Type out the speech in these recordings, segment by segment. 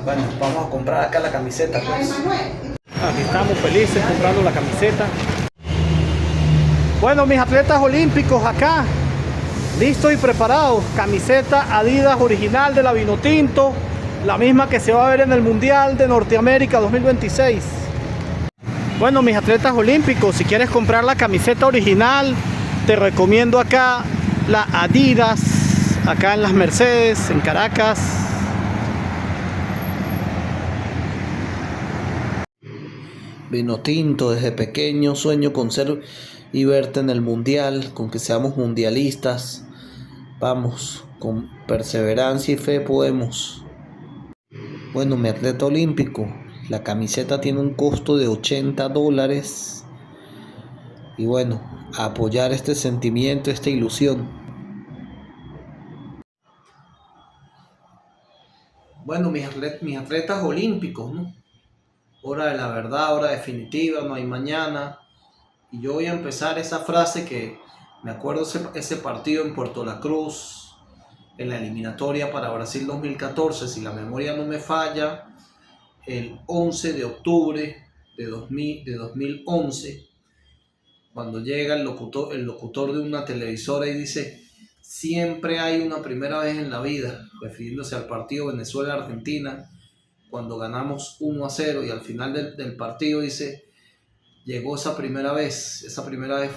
Bueno, vamos a comprar acá la camiseta, pues. Aquí estamos felices comprando la camiseta. Bueno, mis atletas olímpicos acá, listos y preparados. Camiseta Adidas original de la Vinotinto, la misma que se va a ver en el Mundial de Norteamérica 2026. Bueno, mis atletas olímpicos, si quieres comprar la camiseta original, te recomiendo acá la Adidas, acá en las Mercedes, en Caracas. Vinotinto, desde pequeño sueño con ser y verte en el mundial, con que seamos mundialistas. Vamos, con perseverancia y fe podemos. Bueno, mi atleta olímpico, la camiseta tiene un costo de $80. Y bueno, a apoyar este sentimiento, esta ilusión. Bueno, mis atletas olímpicos, ¿no? Hora de la verdad, hora definitiva, no hay mañana. Y yo voy a empezar esa frase que me acuerdo ese partido en Puerto La Cruz, en la eliminatoria para Brasil 2014, si la memoria no me falla, el 11 de octubre de 2011, cuando llega el locutor de una televisora y dice: siempre hay una primera vez en la vida, refiriéndose al partido Venezuela-Argentina, cuando ganamos 1-0 y al final del partido dice: llegó esa primera vez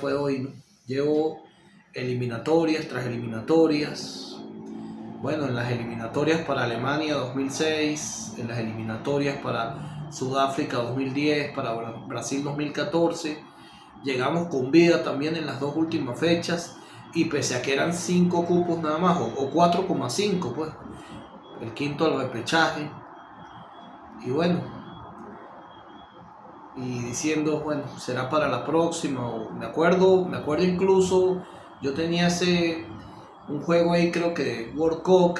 fue hoy, ¿no? Llevo eliminatorias tras eliminatorias. Bueno, en las eliminatorias para Alemania 2006, en las eliminatorias para Sudáfrica 2010, para Brasil 2014, llegamos con vida también en las dos últimas fechas, y pese a que eran 5 cupos nada más, o 4,5, pues, el quinto al repechaje, y bueno, y diciendo, bueno, será para la próxima. O me acuerdo incluso, yo tenía un juego ahí, creo que World Cup,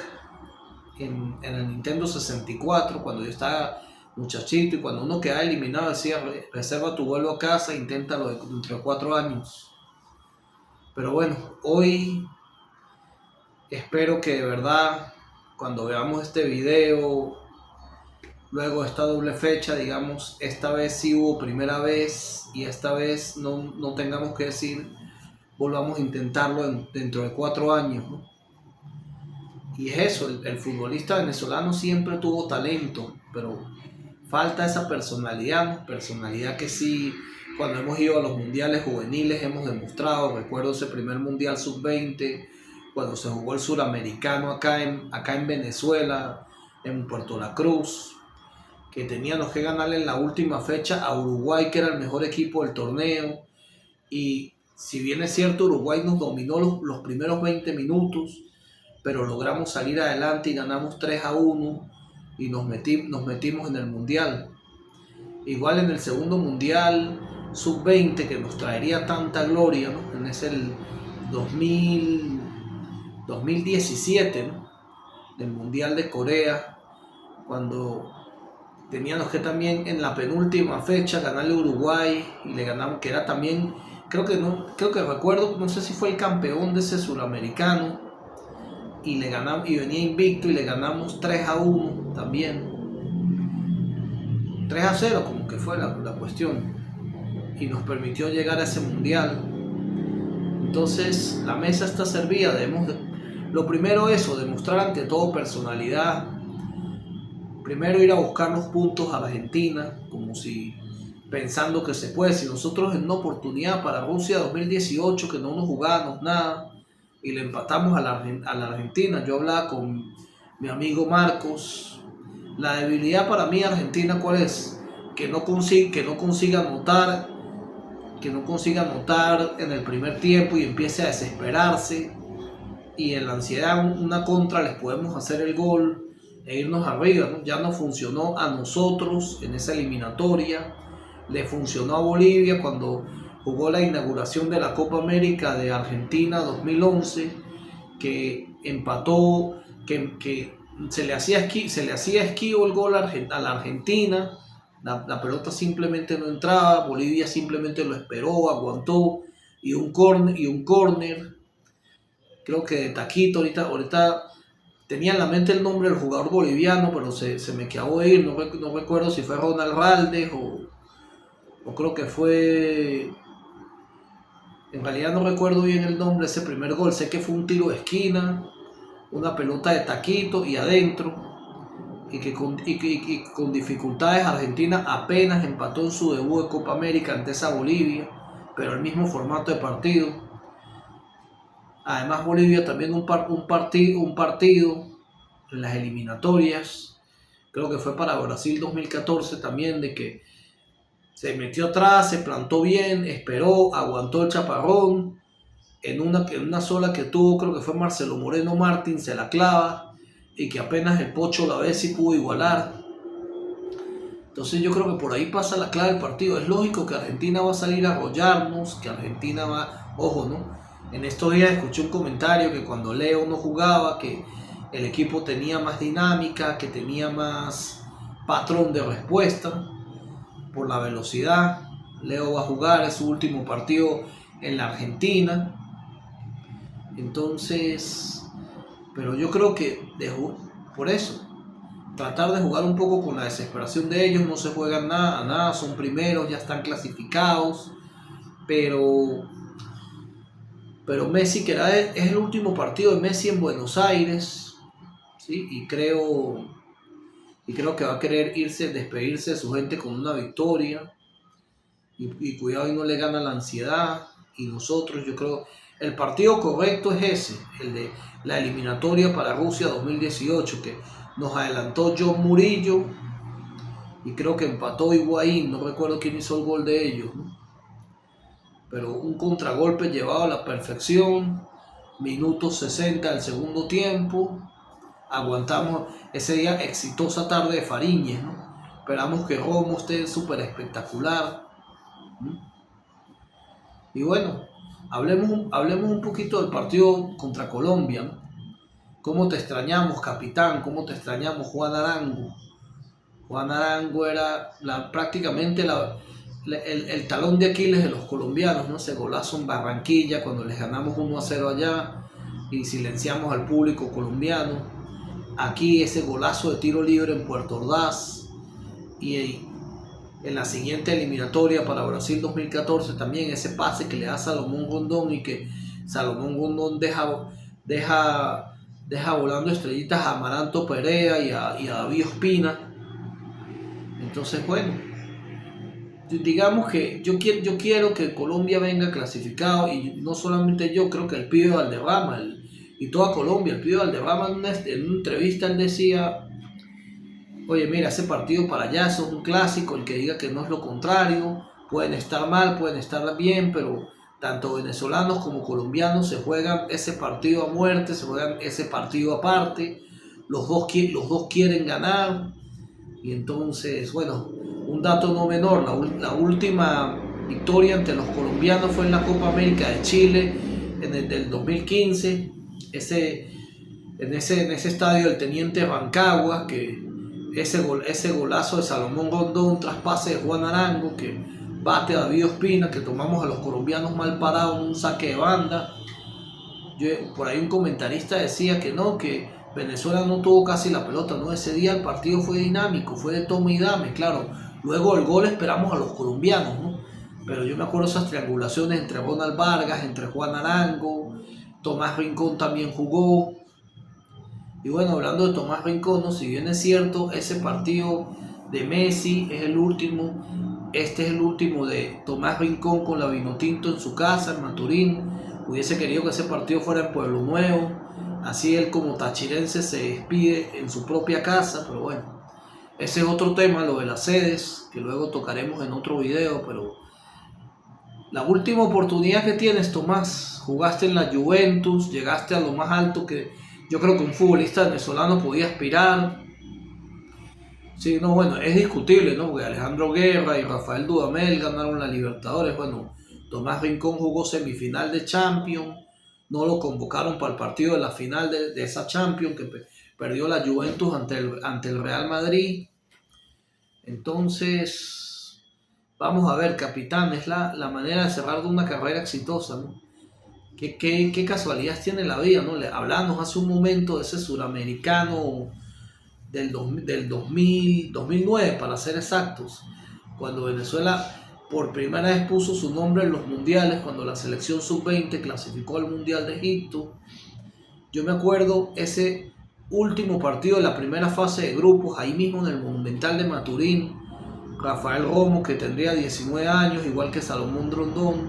en el Nintendo 64, cuando yo estaba muchachito, y cuando uno quedaba eliminado decía: reserva tu vuelo a casa, inténtalo dentro de 4 años. Pero bueno, hoy espero que de verdad, cuando veamos este video, luego de esta doble fecha, digamos, esta vez sí hubo primera vez, y esta vez no tengamos que decir volvamos a intentarlo dentro de 4 años, ¿no? Y es eso, el futbolista venezolano siempre tuvo talento, pero falta esa personalidad, ¿no? Personalidad que sí, cuando hemos ido a los mundiales juveniles hemos demostrado. Recuerdo ese primer mundial sub-20, cuando se jugó el suramericano acá en Venezuela, en Puerto La Cruz, que teníamos que ganarle en la última fecha a Uruguay, que era el mejor equipo del torneo. Y si bien es cierto, Uruguay nos dominó los primeros 20 minutos, pero logramos salir adelante y ganamos 3-1 y nos metimos en el mundial. Igual en el segundo mundial sub-20, que nos traería tanta gloria, ¿no? En ese 2017, ¿no? Del mundial de Corea, cuando teníamos que también en la penúltima fecha ganarle a Uruguay, y le ganamos, que era también, creo que recuerdo, no sé si fue el campeón de ese suramericano, y le ganamos, y venía invicto, y le ganamos 3-1 también, 3-0 como que fue la cuestión, y nos permitió llegar a ese mundial. Entonces la mesa está servida. Lo primero, eso, demostrar ante todo personalidad. Primero ir a buscar los puntos a la Argentina, como si pensando que se puede. Si nosotros en una oportunidad para Rusia 2018, que no nos jugábamos nada, y le empatamos a la Argentina, yo hablaba con mi amigo Marcos, la debilidad para mí Argentina, ¿cuál es? Que no consiga anotar en el primer tiempo y empiece a desesperarse, y en la ansiedad una contra les podemos hacer el gol e irnos arriba, ¿no? Ya no funcionó a nosotros en esa eliminatoria, le funcionó a Bolivia cuando jugó la inauguración de la Copa América de Argentina 2011, que empató, que se le hacía esquivo el gol a la Argentina, la pelota simplemente no entraba, Bolivia simplemente lo esperó, aguantó, y un córner, creo que de taquito, ahorita tenía en la mente el nombre del jugador boliviano, pero se me acabó de ir, no recuerdo si fue Ronald Raldes o creo que fue... En realidad no recuerdo bien el nombre de ese primer gol, sé que fue un tiro de esquina, una pelota de taquito y adentro, y que con dificultades Argentina apenas empató en su debut de Copa América ante esa Bolivia, pero el mismo formato de partido. Además Bolivia también un partido en las eliminatorias, creo que fue para Brasil 2014 también, de que se metió atrás, se plantó bien, esperó, aguantó el chaparrón, en una sola que tuvo, creo que fue Marcelo Moreno Martín, se la clava, y que apenas el Pocho la vez sí pudo igualar. Entonces yo creo que por ahí pasa la clave del partido. Es lógico que Argentina va a salir a arrollarnos, que Argentina va, ojo, ¿no? En estos días escuché un comentario que cuando Leo no jugaba, que el equipo tenía más dinámica, que tenía más patrón de respuesta por la velocidad. Leo va a jugar, es su último partido en la Argentina. Entonces, pero yo creo que por eso, tratar de jugar un poco con la desesperación de ellos, no se juegan nada, son primeros, ya están clasificados, pero Messi, es el último partido de Messi en Buenos Aires, ¿sí? Y creo que va a querer despedirse de su gente con una victoria, y cuidado y no le gana la ansiedad, y nosotros, yo creo, el partido correcto es ese, el de la eliminatoria para Rusia 2018, que nos adelantó John Murillo, y creo que empató Higuaín, no recuerdo quién hizo el gol de ellos, ¿no? Pero un contragolpe llevado a la perfección, minutos 60 del segundo tiempo, aguantamos ese día, exitosa tarde de Fariñez, ¿no? Esperamos que Romo esté súper espectacular, ¿no? Y bueno, hablemos un poquito del partido contra Colombia, ¿no? ¿Cómo te extrañamos, capitán? ¿Cómo te extrañamos, Juan Arango? Juan Arango era prácticamente el talón de Aquiles de los colombianos, ¿no? Ese golazo en Barranquilla cuando les ganamos 1-0 allá y silenciamos al público colombiano. Aquí ese golazo de tiro libre en Puerto Ordaz, y en la siguiente eliminatoria para Brasil 2014 también ese pase que le da Salomón Rondón, y que Salomón Rondón deja volando estrellitas a Amaranto Perea y a David Ospina. Entonces, bueno, digamos que yo quiero que Colombia venga clasificado, y no solamente yo, creo que el pibe Valderrama y toda Colombia. El pibe Valderrama en una entrevista él decía: oye, mira, ese partido para allá, eso es un clásico, el que diga que no es lo contrario, pueden estar mal, pueden estar bien, pero tanto venezolanos como colombianos se juegan ese partido a muerte, se juegan ese partido aparte, los dos quieren ganar. Y entonces, bueno, un dato no menor, la última victoria ante los colombianos fue en la Copa América de Chile en el del 2015, en ese estadio del Teniente Rancagua, que ese golazo de Salomón Rondón, un traspase de Juan Arango que bate a David Ospina, que tomamos a los colombianos mal parados en un saque de banda. Por ahí un comentarista decía que no, que Venezuela no tuvo casi la pelota, no, ese día el partido fue dinámico, fue de toma y dame, claro, luego el gol esperamos a los colombianos, ¿no? Pero yo me acuerdo esas triangulaciones entre Ronald Vargas, entre Juan Arango, Tomás Rincón también jugó. Y bueno, hablando de Tomás Rincón, ¿no? Si bien es cierto, ese partido de Messi es el último, este es el último de Tomás Rincón con la Vinotinto en su casa, en Maturín. Hubiese querido que ese partido fuera en Pueblo Nuevo, así él como tachirense se despide en su propia casa, pero bueno, ese es otro tema, lo de las sedes, que luego tocaremos en otro video. Pero la última oportunidad que tienes, Tomás, jugaste en la Juventus, llegaste a lo más alto que yo creo que un futbolista venezolano podía aspirar. Sí, no, bueno, es discutible, ¿no? Porque Alejandro Guerra y Rafael Dudamel ganaron la Libertadores. Bueno, Tomás Rincón jugó semifinal de Champions, no lo convocaron para el partido de la final de esa Champions que perdió la Juventus ante el Real Madrid. Entonces, vamos a ver, capitán, es la manera de cerrar de una carrera exitosa, ¿no? qué casualidad tiene la vida, ¿no? Hablamos hace un momento de ese suramericano del 2009, para ser exactos, cuando Venezuela por primera vez puso su nombre en los mundiales, cuando la selección sub-20 clasificó al Mundial de Egipto. Yo me acuerdo ese último partido de la primera fase de grupos, ahí mismo en el Monumental de Maturín. Rafael Romo, que tendría 19 años, igual que Salomón Rondón,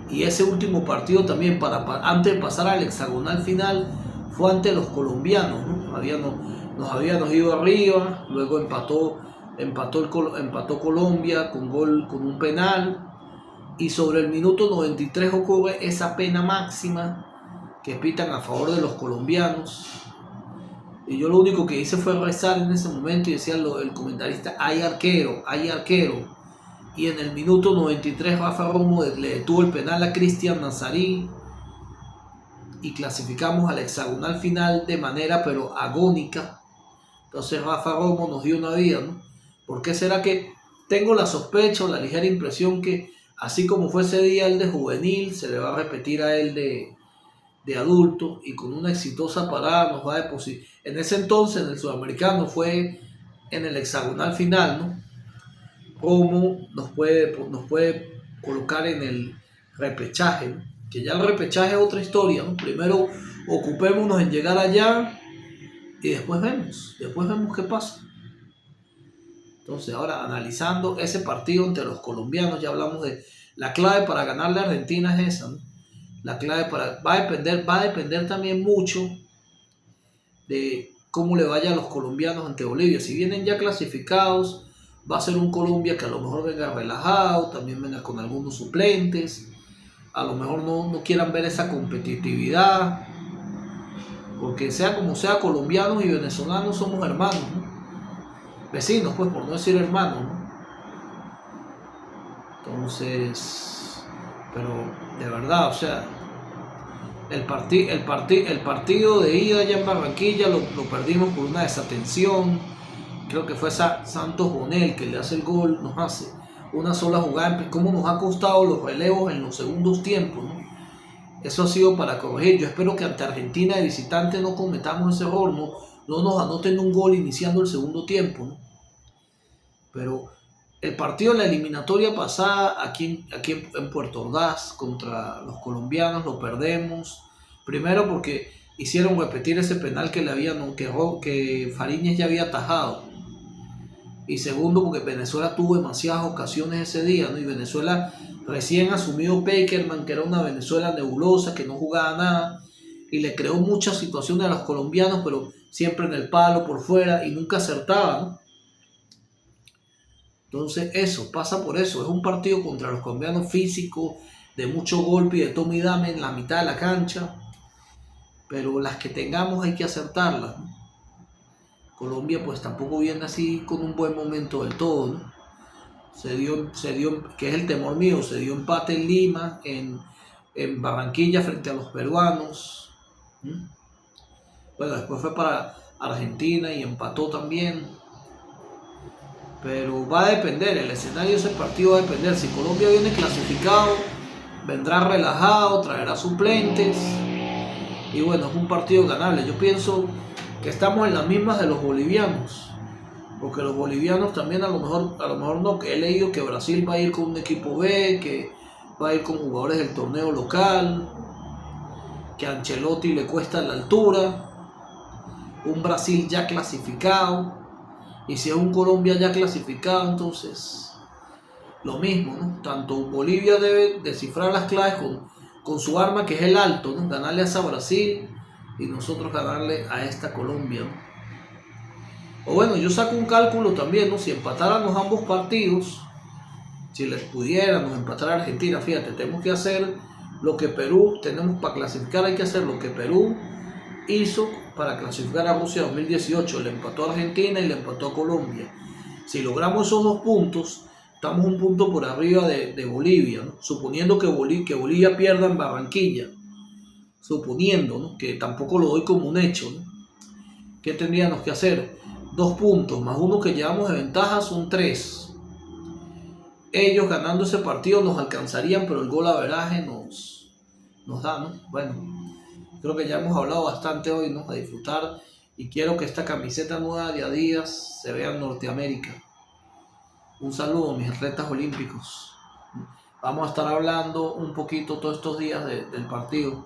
y ese último partido también, antes de pasar al hexagonal final, fue ante los colombianos, ¿no? Nos habíamos ido arriba, luego empató Colombia con un penal, y sobre el minuto 93 ocurre esa pena máxima que pitan a favor de los colombianos. Y yo lo único que hice fue rezar en ese momento y decía el comentarista: hay arquero, hay arquero. Y en el minuto 93 Rafa Romo le detuvo el penal a Cristian Nazarí y clasificamos al hexagonal final de manera pero agónica. Entonces Rafa Romo nos dio una vida, ¿no? ¿Por qué será que tengo la sospecha o la ligera impresión que así como fue ese día el de juvenil, se le va a repetir a él de adulto, y con una exitosa parada nos va a depositar? En ese entonces, en el sudamericano, fue en el hexagonal final, ¿no? Romo nos puede colocar en el repechaje, ¿no? Que ya el repechaje es otra historia, ¿no? Primero ocupémonos en llegar allá y después vemos qué pasa. Entonces, ahora analizando ese partido entre los colombianos, ya hablamos de la clave para ganarle a Argentina es esa, ¿no? La clave va a depender también mucho de cómo le vaya a los colombianos ante Bolivia. Si vienen ya clasificados, va a ser un Colombia que a lo mejor venga relajado, también venga con algunos suplentes, a lo mejor no quieran ver esa competitividad, porque sea como sea, colombianos y venezolanos somos hermanos, ¿no? Vecinos, pues, por no decir hermanos, ¿no? Entonces, pero de verdad, o sea, el partido de ida allá en Barranquilla lo perdimos por una desatención. Creo que fue Santos Bonel que le hace el gol, nos hace una sola jugada. ¿Cómo nos ha costado los relevos en los segundos tiempos, ¿no? Eso ha sido para corregir. Yo espero que ante Argentina de visitante no cometamos ese error, no nos anoten un gol iniciando el segundo tiempo, ¿no? Pero el partido de la eliminatoria pasada aquí en Puerto Ordaz contra los colombianos lo perdemos. Primero porque hicieron repetir ese penal que Fariñez ya había atajado. Y segundo porque Venezuela tuvo demasiadas ocasiones ese día, ¿no? Y Venezuela recién asumido Peckerman, que era una Venezuela nebulosa, que no jugaba nada, y le creó muchas situaciones a los colombianos, pero siempre en el palo, por fuera, y nunca acertaba, ¿no? Entonces eso, pasa por eso. Es un partido contra los colombianos físico, de mucho golpe y de toma y dame en la mitad de la cancha, pero las que tengamos hay que acertarlas, ¿no? Colombia pues tampoco viene así con un buen momento del todo, ¿no? Se dio, que es el temor mío, se dio empate en Lima, en Barranquilla frente a los peruanos. Bueno, después fue para Argentina y empató también. Pero va a depender, el escenario de ese partido va a depender. Si Colombia viene clasificado, vendrá relajado, traerá suplentes. Y bueno, es un partido ganable. Yo pienso que estamos en las mismas de los bolivianos. Porque los bolivianos también a lo mejor no, que he leído que Brasil va a ir con un equipo B, que va a ir con jugadores del torneo local, que a Ancelotti le cuesta la altura, un Brasil ya clasificado, y si es un Colombia ya clasificado, entonces lo mismo, ¿no? Tanto Bolivia debe descifrar las claves con su arma, que es el alto, ¿no? Ganarle a esa Brasil y nosotros ganarle a esta Colombia, ¿no? O bueno, yo saco un cálculo también, ¿no? Si empatáramos ambos partidos, si les pudiéramos empatar a Argentina, fíjate, tenemos que hacer lo que Perú, tenemos para clasificar, hay que hacer lo que Perú hizo para clasificar a Rusia 2018, le empató a Argentina y le empató a Colombia. Si logramos esos 2 puntos, estamos un punto por arriba de Bolivia, ¿no? Suponiendo que Bolivia pierda en Barranquilla, suponiendo, ¿no? Que tampoco lo doy como un hecho, ¿no? ¿Qué tendríamos que hacer? 2 puntos más 1 que llevamos de ventaja son 3. Ellos ganando ese partido nos alcanzarían, pero el gol averaje nos nos da, ¿no? Bueno, creo que ya hemos hablado bastante hoy, ¿no? A disfrutar, y quiero que esta camiseta nueva de Adidas se vea en Norteamérica. Un saludo, mis atletas olímpicos. Vamos a estar hablando un poquito todos estos días del partido.